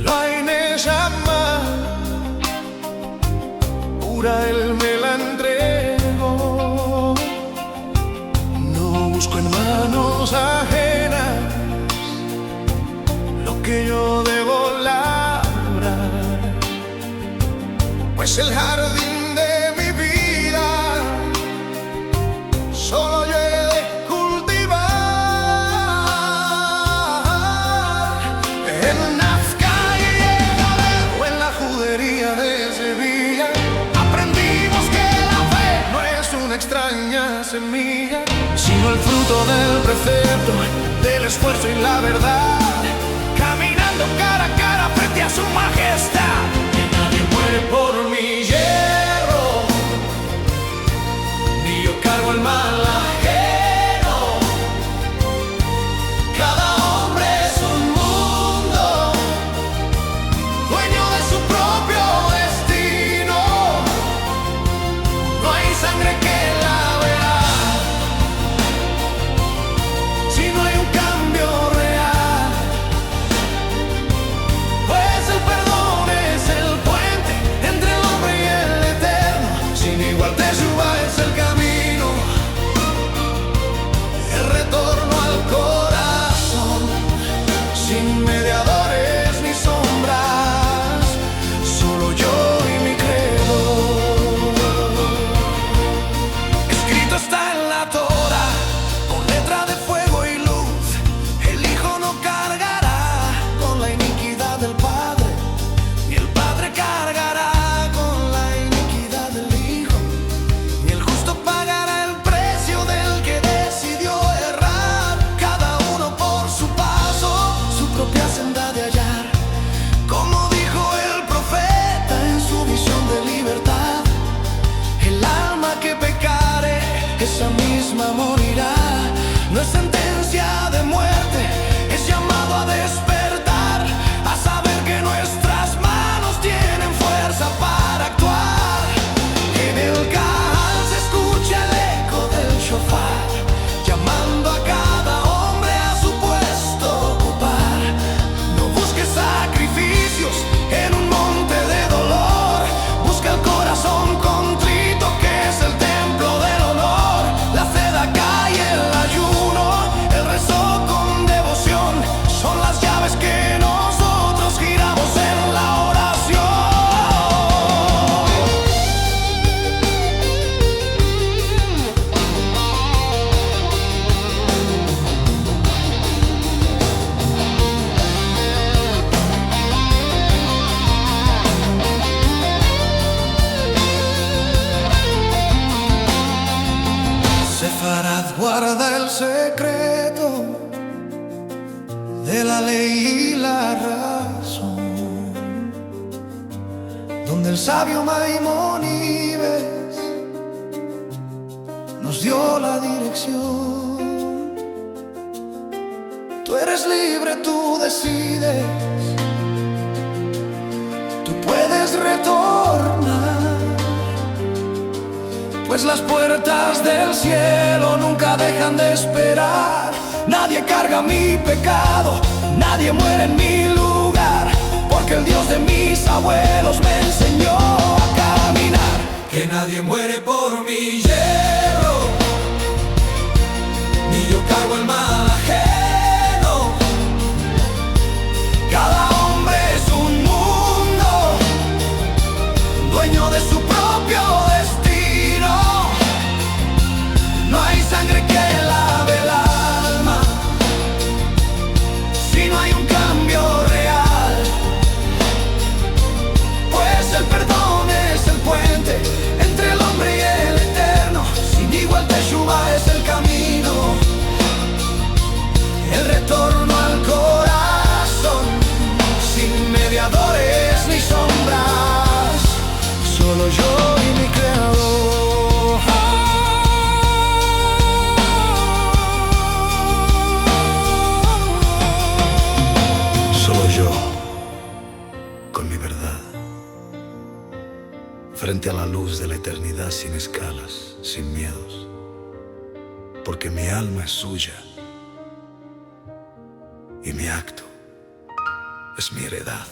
vaina llama, pura Él me la entregó. No busco en manos ajenas lo que yo debo labrar, pues el jardín de mi vida solo yo he de cultivar. En Nazca y o en la judería de Sevilla aprendimos que la fe no es una extraña semilla, sino el fruto del precepto, del esfuerzo y la verdad, caminando cara a cara frente a su majestad. Que nadie muere por mi hierro, ni yo cargo el mal ajeno. Cada hombre es un mundo, dueño de su propio destino. No hay sangre que lave, si no hay un cambio real, pues el perdón es el puente entre el hombre y el eterno. Sin igual Teshuvá es el camino, el retorno al corazón, sin mediadores ni sombras, solo yo y mi credo. Escrito está en la Torá, con letra de fuego y luz: el Hijo no cargará con la iniquidad del Padre, ni el Padre cargará con la iniquidad del Hijo, ni el justo pagará el precio del que decidió errar. Cada uno por su paso, su propia senda de hallar. Como dijo el profeta en su visión de libertad: el alma que pecare, esa misma morirá. No es sentencia de muerte, es llamado a despertar, a saber que nuestras manos tienen fuerza para actuar. En el Cajal se escucha el eco del shofar, llamando a cada hombre a su puesto ocupar. No busques sacrificios en un monte de dolor, busca el corazón contrito, que es el templo del honor. La tzedaká y el ayuno, el rezo con devoción, son las llaves que nosotros giramos en la oración. Sefarad guarda el secreto de la ley y la razón, donde el sabio Maimónides nos dio la dirección. Tú eres libre, tú decides, tú puedes retornar, pues las puertas del cielo nunca dejan de esperar. Nadie carga mi pecado, nadie muere en mi lugar, porque el Dios de mis abuelos me enseñó a caminar. Que nadie muere por mi hierro, ni yo cargo el mal ajeno. Cada hombre es un mundo, dueño de su propio destino. No hay sangre que lave el alma, si no hay un cambio real, pues el perdón es el puente entre el hombre y el eterno. Sin igual Teshuvá es el camino, el retorno al corazón, sin mediadores ni sombras, solo yo y mi creador. Solo yo, con mi verdad, frente a la luz de la eternidad, sin escalas, sin miedos, porque mi alma es suya y mi acto es mi heredad.